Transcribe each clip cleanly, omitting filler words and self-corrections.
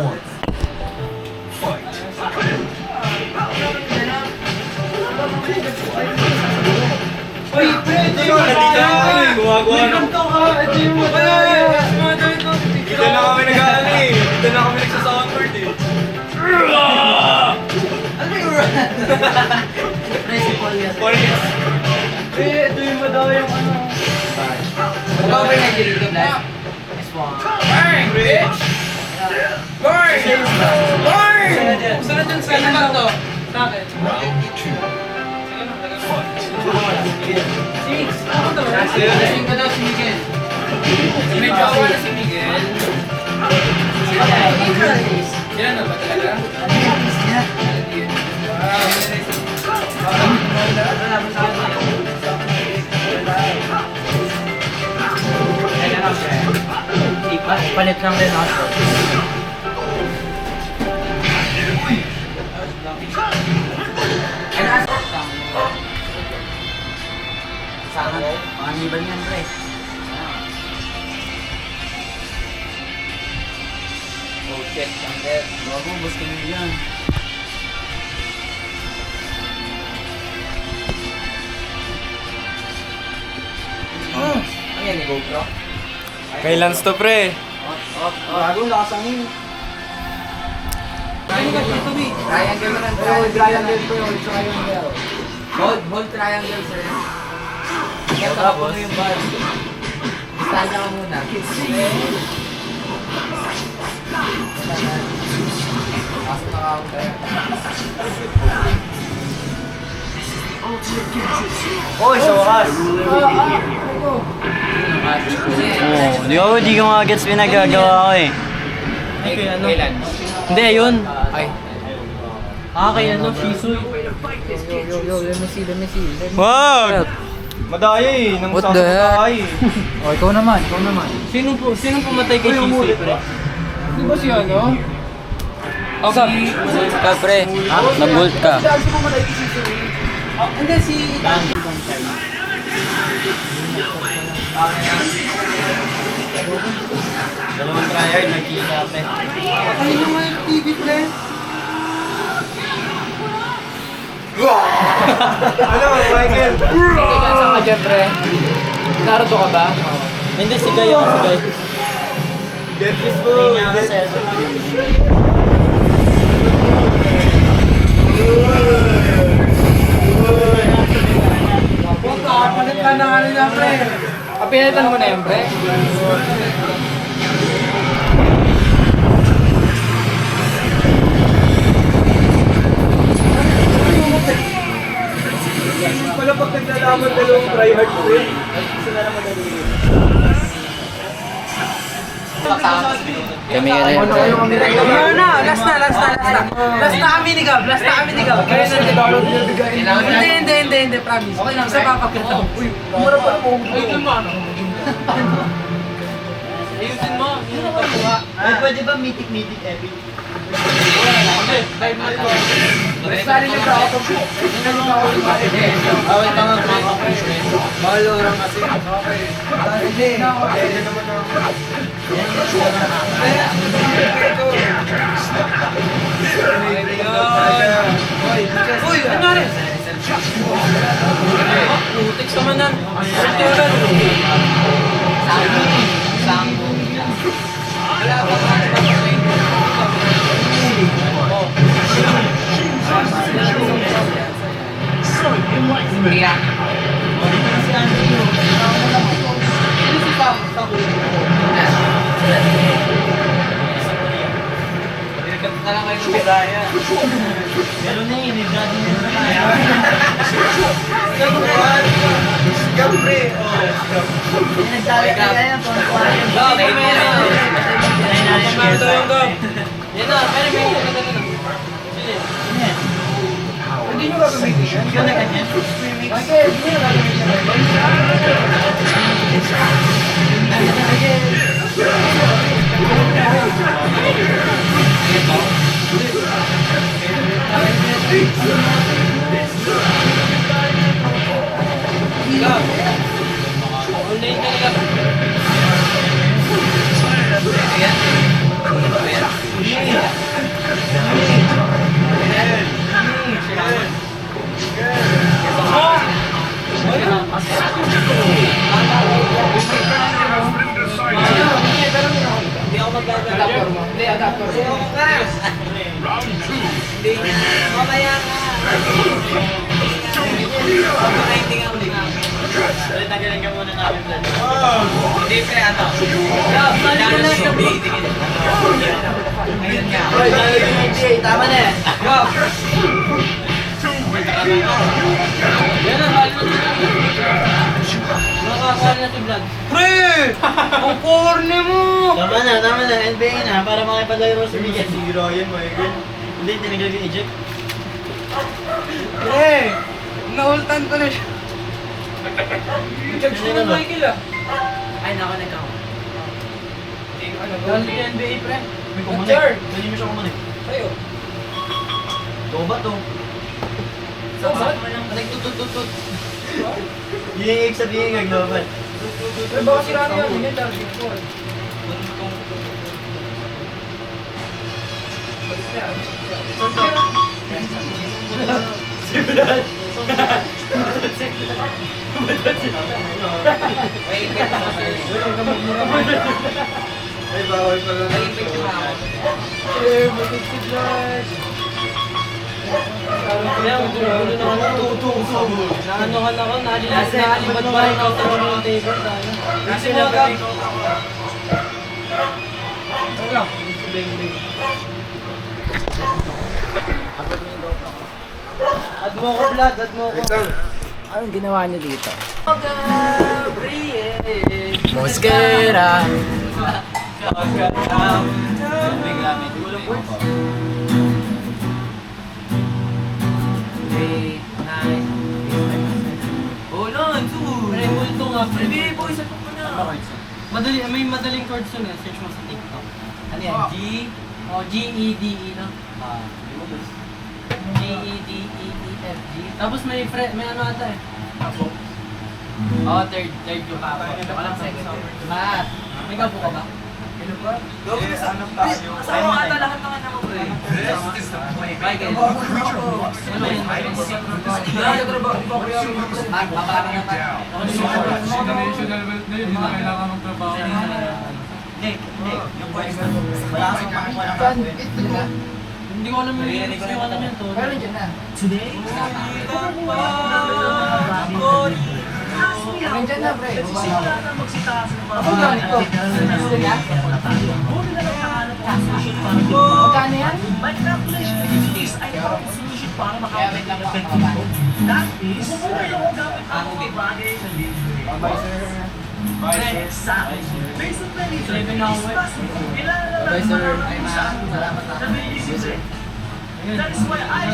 one. Fight. Uy, ito yung Gumagawa ng... ito yung Dito na kami nag-ano eh. Dito na kami nagsa-soundboard eh. Ano yung principal yan? Police. Ito yung madami yung ano. Ikaw ba yung nag-dito na? Yes, one. Bang, bitch! Bang! Bang! Saan dyan sa ano to? Sa akin? Round two. Fight. Six. Ako to. Lasing ko daw si Miguel. May jowa na si Miguel. Sila na ba talaga? Palit lang din ako. Sana panganiban yan, pre. Oh shit, ang dead. Bago, bus kami yan. Ano yan, ni GoPro? Kay Lance to, pre. Bago, nakasangin. Triangle na lang. Triangle po yung isa kayo nila. Hold triangle, sir. Tapos yung bar. Distansya ka muna. Pasok na counter. Oy, sa wakas. Di ko nga gets pinagagawa ko eh. Kailan? Hindi, ayun. Ay. Kay ano, Shisoy. Yo, let me see. Wag! Madaya eh, nang What sa the heck? patay. Oh, ikaw naman. Sinong pumatay kay Shisoy, pre? Di ba si ano? Okay. Ka, pre. Nag-bolt ka. Hindi, si... Dalawang tryhard, nagkita, pre. Ay, naman yung TV, pre. Ano, Michael? Saan ka dyan, pre? Naruto ka ba? Hindi, si Gay ako, si Gay. Get this Hindi niya kasi. Palit ka na ano na, pre. Pinalitan mo na yan, pre? Wala pag naglalaman dalawang tryhard ko eh. Isa na lang madali. Kami yan yan, pre. Ano na, last na. Last na kami ni Gab. Kaya na Hindi, promise. Okay lang, isa papakita. Uy, umara pa mo. Ayusin mo. Ay, pwede ba mitik epic? Sali niyo sa ako. Awal ka nga, pre. Mahal orang kasi. Okay. Hindi. Pwede naman ang... Uy, ano rin? Putik sa manan. Na lang kayo ng Biraya. Meron na eh, rebrand na yun. Siyempre. Nagsalit na kayo, pangkuhanin. Yan na, pero may Hindi nyo gagamitin yan. Ikaw na ganyan? Michael, hindi nyo gagamitin yan. online ka nila. agad ko. Mamaya ka. Pag-grinding ang ulit. Ulit, tagalan ka muna namin plan. Hindi, pre, ano? Lalo yung basic. Ngayon nga. Tama na yan. Yan ang bali na nakakawala na si Vlad. Pre! Ang corny mo! Tama na, NBA na, para makipaglaro sa Miguel. Si Ryan, Michael. Hindi, tinaglag yung eject. Pre! Naultan ko na siya. Judge ko na Michael ah. Ay, nako, nagkako. Dahil sa NBA pre. May kumanik. Pwede mo siya kumanik. Sa'yo. Ito ba to? Saan? Nagtutututut. Yun yung ibig sabihin ng global. Pre, baka sira na yan. Hindi, dahil sa ito. Ay, bawal pala. Eh, butit si Flash. Naanohan ako, nalibad pa rin ako sa mga table. Kasi mga Wala. Add mo ko, Vlad, add mo ko. Wait lang. Anong ginawa niyo dito? Gabriel. Mosquera. May madaling chords yun eh. Search mo sa TikTok. Ano yan? G-E-D-E no? G-E-D-E-E-F-G. Tapos may ano ata eh. Oo, third yung kapo. Walang second. Matt, may kapo ka ba? Kasama ka ata lahat ng anak mo, pre. This is the play. Michael. Ano yun? Mark, baba ka na Mark. Hindi. Yung voice na. Wala kang walang hindi ko alam yung lyrics yung ano yun to. Pero nandiyan na. Nandiyan na, pre. Ako ganito. Magkano yan? Kaya wait lang ako kapabay. Seven na ako eh. Bye, sir. Ay, salamat na. That's why I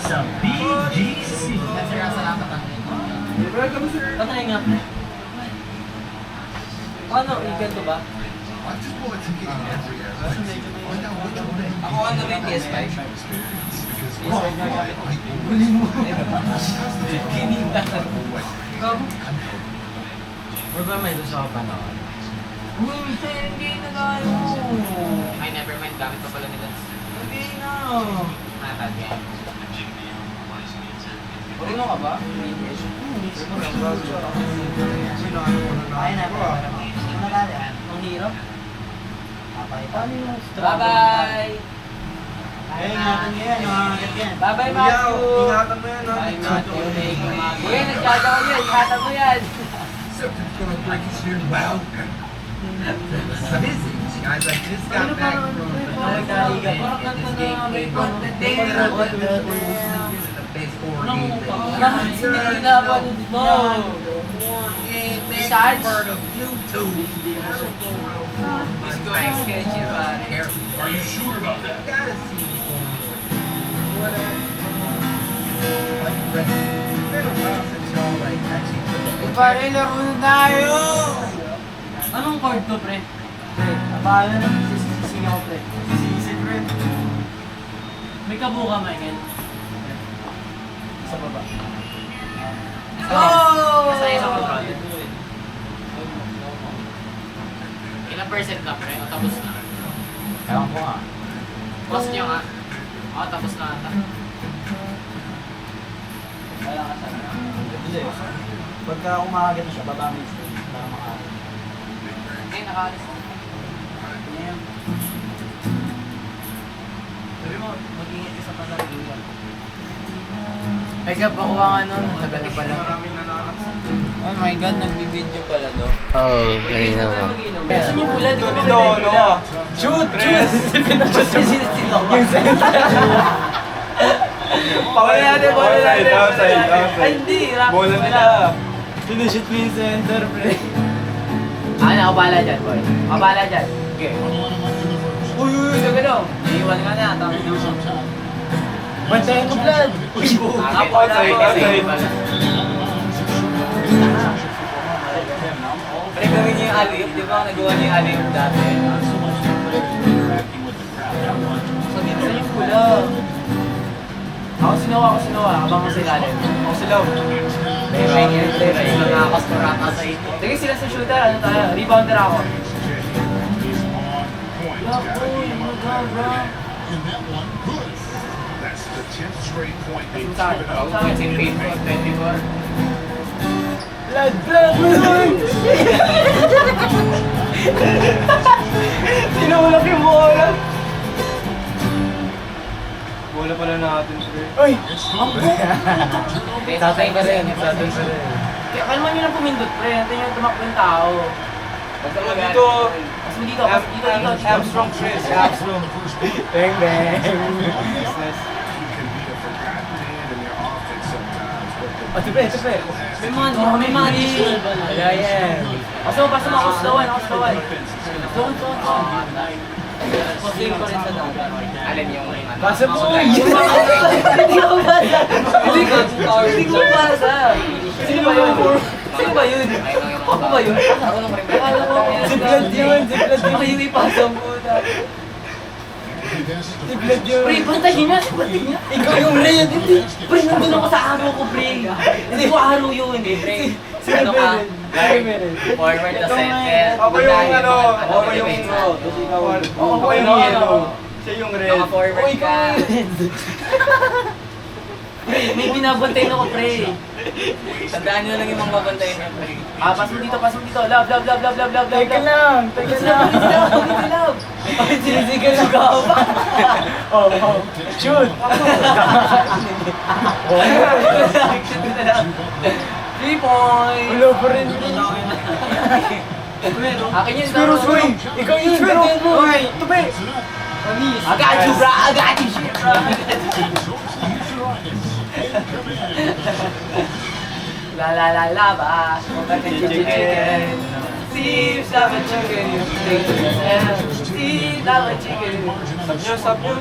Sa BGC. Salamat na. Patay nga. Paano? Iganto ba? Ako ano rin, PS5. Or ba may gusto ka pa noon? Hindi na tayo. Ay, never mind. Gamit pa pala nila. Hindi na. Matagyan. Marunong ka ba? Ay, na. Ang hirap. Paano yung Bye-bye! Ay, ingatan nyo yan. Nangangagat yan. Bye-bye, Kuya, Matthew! ingatan mo yan, ha? Bye, Matthew. Uy, nagkagaw yan. Ingatan mo yan. Septem's gonna break his ear loud. Busy. Guys, I just got back from the best four game. Besides, YouTube. He's going sketchy about it. Are you sure about that? Gotta see it. It's been a while since y'all like actually took a Pare, laro na tayo! anong chord to, pre? Paano na? Sising ako, pre. Sisi, pre. May kabuka, Michael. Sa baba. Oh! Masaya sa control. Ilang percent na, pre? O tapos na? Ewan ko nga. Post nyo nga. O, tapos na ata. Wala ka sana. Hindi. Pagka umagat na siya, baba mo yung stage para makagat. Ngayon, nakaalis. Sabi mo, mag-ingat ka sa panaliwan. Ay, ka pa kuha nga nun. Tagal na pala. Oh my God, nagbibideo pala do. Oo, kanina mo. Gusto niyo pula, di ko pa Shoot! Yung center. Pakala natin, bola natin. Outside. Ay, hindi. Bola nila. Sinushoot mo yung center, pre. Ako bala dyan, boy. Ako bala dyan. Okay. Uy, gano'n. Iiwan ka na. Tangin mo. Bantayan ko, Vlad. Ako Outside. Pre, gawin niyo yung alley-oop. Di ba nagawa niyo yung alley-oop dati? Sabihin sa yung pula. Ako sinuwa. Abang ko sa ilalim. Ako sila. Nakakas ko rata sa ito. Sige sila sa shooter. Ano tayo? Rebounder ako. That's the 10th straight point they've Sa given akin. up. Sa akin. Si Faithful 24. Vlad! Sinulak yung bola. Bola pala natin, pre. Uy! Tatay ka rin. Tatay ka rin. Kaya kalma nyo lang pumindot, pre. Natin yung tumakbo yung tao. Basta mo dito. Mas mo dito. Dito. Hamstrong, Chris. Hamstrong. Bang, bang. Business. Can be a forgotten man in their offense sometimes, but the Oh, tupe. May money. Ayan. Paso mo. Ako slawan. Zone. Pasing ko rin sa dagat. Alin yung... Basa mo! Hindi ko basa. Hindi ko basa. Sino ba yun? Ako ba yun? Si Vlad yun! Ako yung ipasa mo. Si Vlad yun! Pre, pantayin niya. Ikaw yung red! Pre, nandun ako sa araw ko, pre. Hindi ko araw yun, pre. Ano ka? Forward to center. Ako yung ano, ako yung pro. Ako yung yellow. Siya yung red. Naka-forward ka. Pre, may binabantay na ko, pre. Tandaan nyo lang yung mga babantayin niya, pre. Pas mo dito. Love. Teka lang! Love. Sinisigal na ka pa. Oh. Shoot! 3 points. Ulo pa rin. Akin yun. Pero swing! Ikaw yun! Batayan mo! Oy, Tupi! I got you, bro. I got you, shit, bro. La ba. Chicken. Steve, have a chicken. Steve, have a chicken. Sab nyo!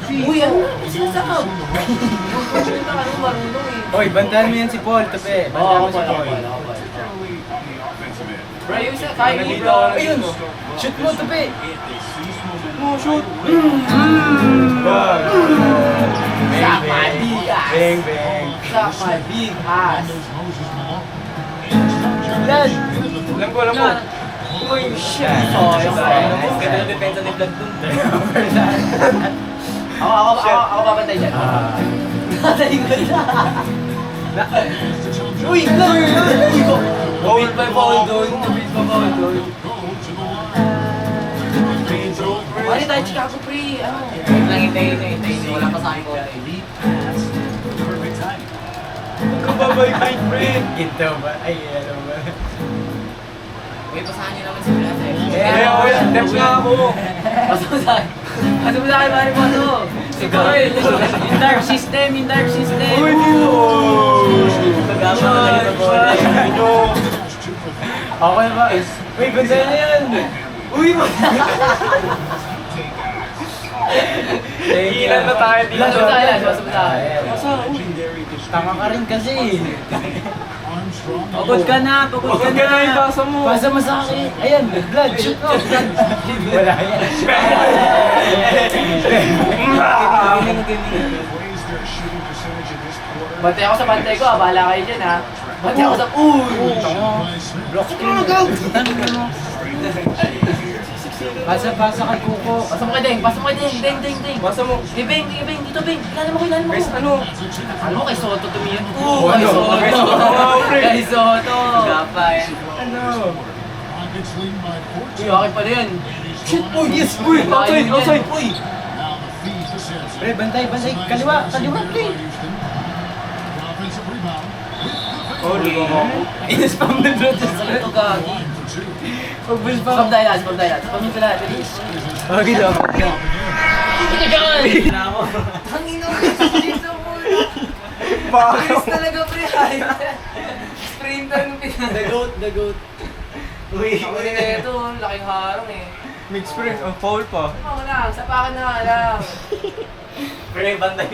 Uy, ano? Sinasakab. Hindi ka marunong eh. Oy, bantahan mo yan si Paul, Tupi. Bantahan mo si Paul. particularly on the offensive end. Bro, yung isa, kaya ni Nandito bro. ako. Ayun! Shoot mo, Tupi! Shoot! Suck my big ass. Bang, bang! Suck my big ass. Vlad! Alam ko. Uy, shit. Oh, yung Ganda yung depensa ni Vlad dun. Ako babantay dyan. Tatay ko na. Uy! Foul pa yung foul doon. Tupid pa foul doon. Wala tayo Chicago pre. Ano? Wait lang, hintayin nyo. Wala pa sa akin ko. Kung babay-bay, pre! Ito ba? Ay, ano ba? Uy, pasahan nyo naman si Brad eh. Dep nga ako! Paso mo sa akin. Paso mo sa akin, pare mo to. Siguro yung dark system. Uy! Pagkama na kayo sa bola. Okay ba? Uy, ganda na yan! Uy! Ilan na tayo dito? Paso mo sa akin. Paso mo sa akin. Tama ka rin kasi. Pagod ka na yung basa mo. Basa mo sa akin. Ayan, blood, shoot mo. Wala yan. Bantay ako sa bantay ko, bahala kayo dyan ha. Bantay ako sa... Block kill. Basa kay Kuko. Pasok mo kay Deng, Deng. Basa mo. Hey, Beng, dito Beng. Kilala mo ko. Guys, ano? Ano kay Soto tumiyan? Ano? Kay Soto. Kay Soto. Gapa yan. Ano? It's leading by 14. Uy, okay pala yan. Shit, Oh, yes, boy! Outside, outside! Now the feed to Simpson. Pre, bantay, bantay. Kaliwa, kaliwa, pre. Houston. The offensive rebound. In-spam na doon sa sakit. One for two. Pag-bull pa. Spam tayo lahat, spam tayo lahat. Spam nyo sila, bilis. Okay lang. Ang ino, dito mo. Bilis talaga, pre. Sprinter ng Pinas. The goat. Uy. Ako rin na ito, laking harang eh. Mid-sprint, ang foul pa. Ako lang, sapakan na nga lang. Pre, bantay.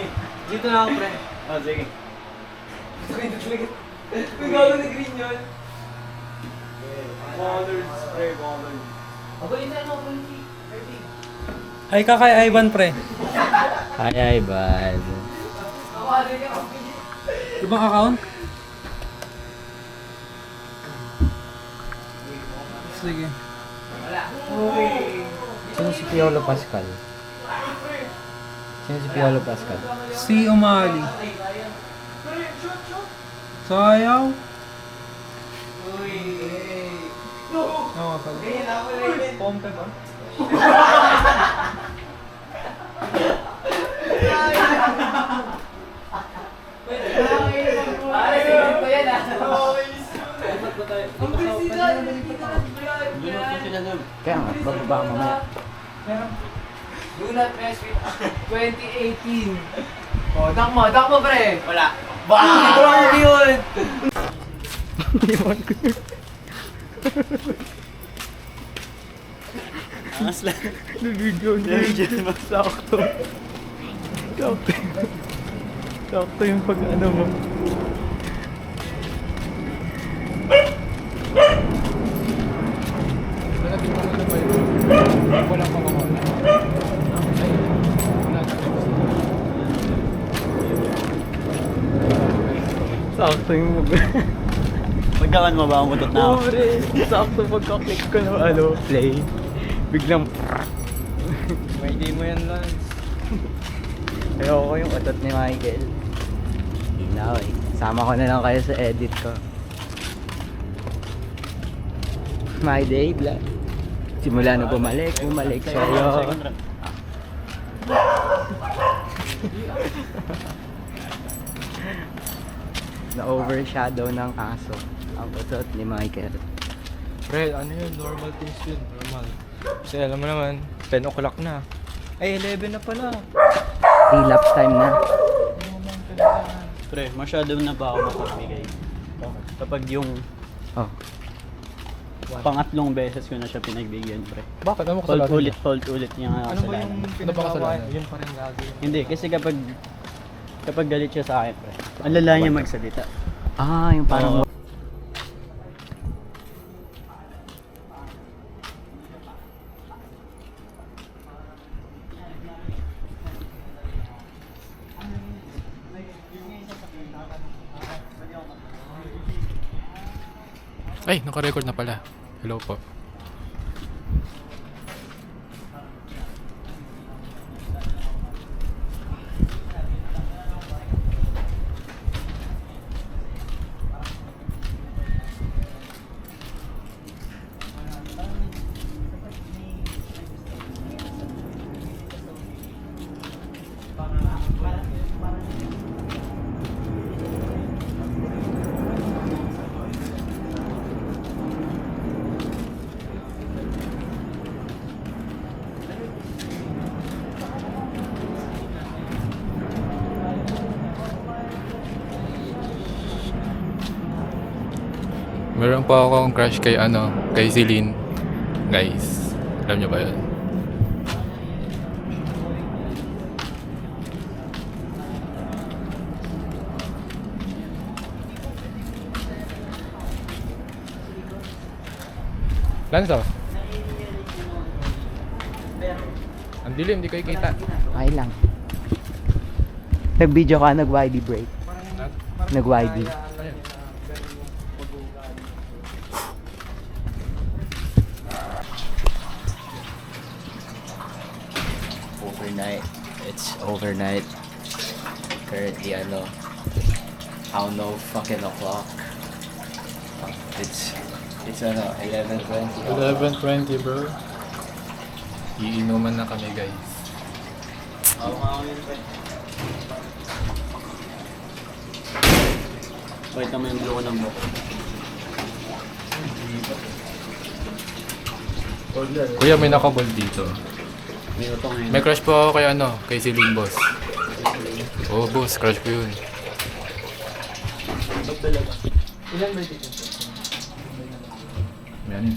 Dito na ako, pre. Oh, sige. Uy, galo na green yun. Ballers, pre, ballers. Ako yun na, ano, Ay, kakay Ivan, pre. Ay, bad. Ako, ano yun, ako. Ibang account? Sige. Wala. Sino si Piolo Pascal? Sino si Piolo Pascal? Si Umali. Sayaw. Oo, pala. Pompe ba? Pare, sige pa yan ah. Ang presida, Kaya nga, bababa ka mamaya. Do not mess with 2018. Oh, dak mo pre. Wala. Bah! Yun! Angas lang. Video na sakto. Sakto yung pag ano mo. Sakto yung Magkakan mo ba ang mutot na ako? Pobre! Sakto pagka-click ko ng play. Biglang May di mo yan, Lance. Ayoko yung utot ni Michael. Hinaw eh. Sama ko na lang kayo sa edit ko. My day vlog. Simula na bumalik sa'yo. Na-overshadow ng aso ang utot ni Michael. Pre, ano yun? Normal things yun. Normal. Kasi alam mo naman, 10 o'clock na. Ay, 11 na pala. Relapse time na. Pre, masyado na ba ako makagbigay? Kapag yung Oh. pangatlong beses ko na siya pinagbigyan, pre. Bakit? Ano mo kasalanan? Paulit-ulit niya nga Ano ba kasalanan. yung pinagawa? Yun pa rin lagi. Hindi, kasi kapag galit siya sa akin, pre, ang lala niya magsalita. Ah, yung parang... Oo. Ay, naka-record na pala. Hello po. Meron pa akong crush kay kay Celine. Guys, alam niyo ba 'yun? Lanzo. Ang dilim, di kayo kita. Okay lang. Nag-video ka, nag-YD break. Nag-YD. Overnight. It's overnight. Currently, how no fucking o'clock. It's It's ano, 11:20. 11:20 bro. Iinuman na kami guys. Pakita mo yung blue ng book. Kuya, may nakaball dito. May utong ngayon. May crush po ako kay ano, kay Celine boss. Oh boss, crush ko yun. Ilan ba dito? Yan.